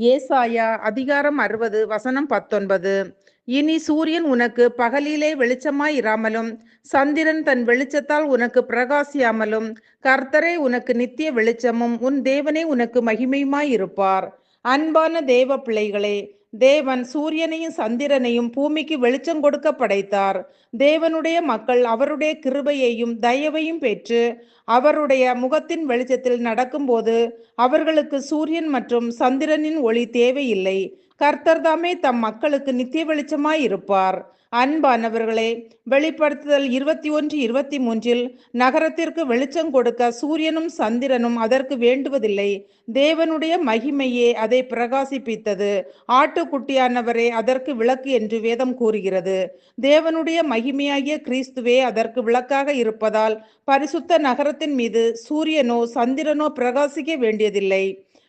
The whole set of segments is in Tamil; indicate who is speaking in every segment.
Speaker 1: ஏசாயா அதிகாரம் 60 வசனம் 19. இனி சூரியன் உனக்கு பகலிலே வெளிச்சமாய் இராமலும் சந்திரன் தன் வெளிச்சத்தால் உனக்கு பிரகாசியாமலும் கர்த்தரே உனக்கு நித்திய வெளிச்சமும் உன் தேவனே உனக்கு மகிமையுமாய் இருப்பார். அன்பான தேவ பிள்ளைகளே, தேவன் சூரியனையும் சந்திரனையும் பூமிக்கு வெளிச்சம் கொடுக்க படைத்தார். தேவனுடைய மக்கள் அவருடைய கிருபையையும் தயவையும் பெற்று அவருடைய முகத்தின் வெளிச்சத்தில் நடக்கும்போது அவர்களுக்கு சூரியன் மற்றும் சந்திரனின் ஒளி தேவையில்லை. கர்த்தர் தாமே தம் மக்களுக்கு நித்திய வெளிச்சமாய் இருப்பார். அன்பானவர்களே, வெளிப்படுத்துதல் 21:23 நகரத்திற்கு வெளிச்சம் கொடுக்க சூரியனும் சந்திரனும் அதற்கு வேண்டுவதில்லை, தேவனுடைய மகிமையே அதை பிரகாசிப்பித்தது, ஆட்டுக்குட்டியானவரே அதற்கு விளக்கு என்று வேதம் கூறுகிறது. தேவனுடைய மகிமையாகிய கிறிஸ்துவே அதற்கு விளக்காக இருப்பதால் பரிசுத்த நகரத்தின் மீது சூரியனோ சந்திரனோ பிரகாசிக்க வேண்டியதில்லை.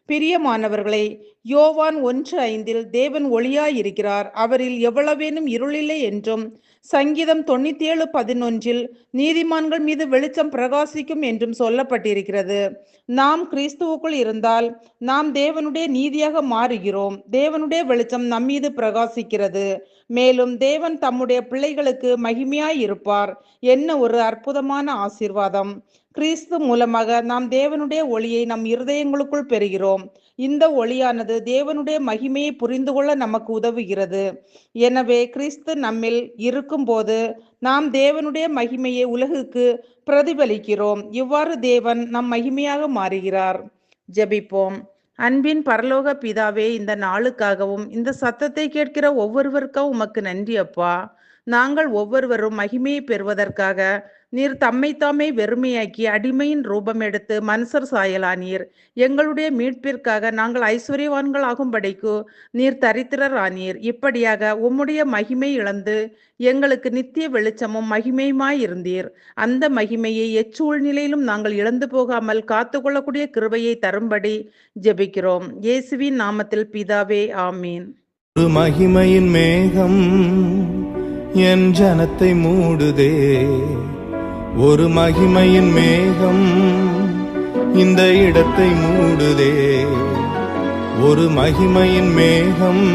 Speaker 1: பிரியமானவர்களே, யோவான் 1:5 தேவன் ஒளியாயிருக்கிறார், அவரில் எவ்வளவேனும் இருளில்லை என்றும், சங்கீதம் 97:11 நீதிமான்கள் மீது வெளிச்சம் பிரகாசிக்கும் என்றும் சொல்லப்பட்டிருக்கிறது. நாம் கிறிஸ்துவுக்குள் இருந்தால் நாம் தேவனுடைய நீதியாக மாறுகிறோம். தேவனுடைய வெளிச்சம் நம்மீது பிரகாசிக்கிறது. மேலும் தேவன் தம்முடைய பிள்ளைகளுக்கு மகிமையாய் இருப்பார். என்ன ஒரு அற்புதமான ஆசீர்வாதம்! கிறிஸ்து மூலமாக நாம் தேவனுடைய ஒளியை நம் இருதயங்களுக்குள் பெறுகிறோம். இந்த ஒளியானது தேவனுடைய மகிமையை புரிந்து கொள்ள நமக்கு உதவுகிறது. எனவே கிறிஸ்து நம்மில் இருக்கும்போது நாம் தேவனுடைய மகிமையை உலகுக்கு பிரதிபலிக்கிறோம். இவ்வாறு தேவன் நம் மகிமையாக மாறுகிறார். ஜெபிப்போம். அன்பின் பரலோக பிதாவே, இந்த நாளுக்காகவும் இந்த சத்தத்தை கேட்கிற ஒவ்வொருவருக்கும் உமக்கு நன்றி அப்பா. நாங்கள் ஒவ்வொருவரும் மகிமையை பெறுவதற்காக நீர் தம்மைத்தாமே வெறுமையாக்கி அடிமையின் ரூபம் எடுத்து மனுஷர் சாயலானீர். எங்களுடைய மீட்பிற்காக நாங்கள் ஐஸ்வர்யவான்கள் ஆகும்படிக்கு நீர் தரித்திரரானீர். இப்படியாக உம்முடைய மகிமை இழந்து எங்களுக்கு நித்திய வெளிச்சமும் மகிமையுமாயிருந்தீர். அந்த மகிமையை எச்சூழ்நிலையிலும் நாங்கள் இழந்து போகாமல் காத்துக்கொள்ளக்கூடிய கிருபையை தரும்படி ஜெபிக்கிறோம். இயேசுவின் நாமத்தில் பிதாவே, ஆமீன்.
Speaker 2: ஒரு மகிமையின் மேகம் என் ஜனத்தை மூடுதே, ஒரு மகிமையின் மேகம் இந்த இடத்தை மூடுதே, ஒரு மகிமையின் மேகம்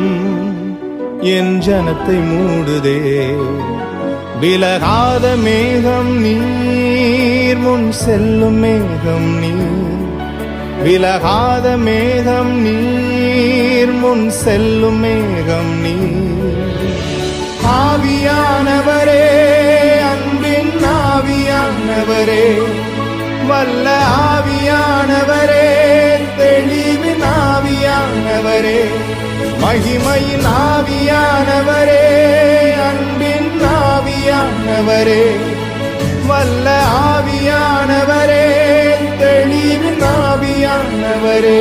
Speaker 2: என் ஜனத்தை மூடுதே. விலகாத மேகம் நீர், முன் செல்லும் மேகம் நீர், விலகாத மேகம் நீர், முன் செல்லும் மேகம் நீர். ஆவியானவரே, அன்பின் ஆவியானவரே, வல்ல ஆவியானவரே, தெளிவின் ஆவியானவரே, மகிமையின் ஆவியானவரே, அன்பின் ஆவியானவரே, வல்ல ஆவியானவரே, தெளிவின் ஆவியானவரே.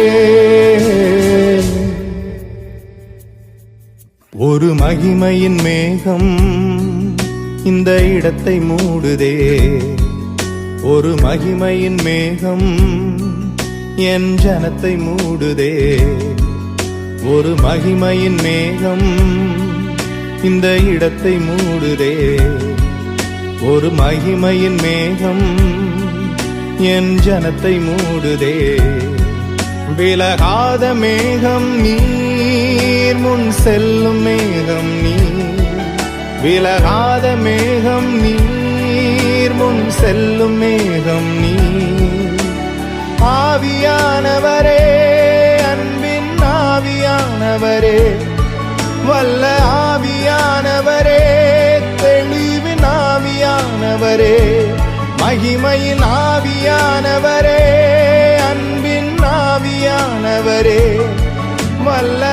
Speaker 2: ஒரு மகிமையின் மேகம் இந்த இடத்தை மூடுதே, ஒரு மகிமையின் மேகம் என் ஜனத்தை மூடுதே, ஒரு மகிமையின் மேகம் இந்த இடத்தை மூடுதே, ஒரு மகிமையின் மேகம் என் ஜனத்தை மூடுதே. விலகாத மேகம் நீர், முன் செல்லும் மேகம் நீர், விலகாத மேகம் நீர், முன் செல்லும் மேகம் நீர். ஆவியானவரே, அன்பின் ஆவியானவரே, வல்ல ஆவியானவரே, தெளிவின் ஆவியானவரே, மகிமையின் ஆவியானவரே, அன்பின் ஆவியானவரே, வல்ல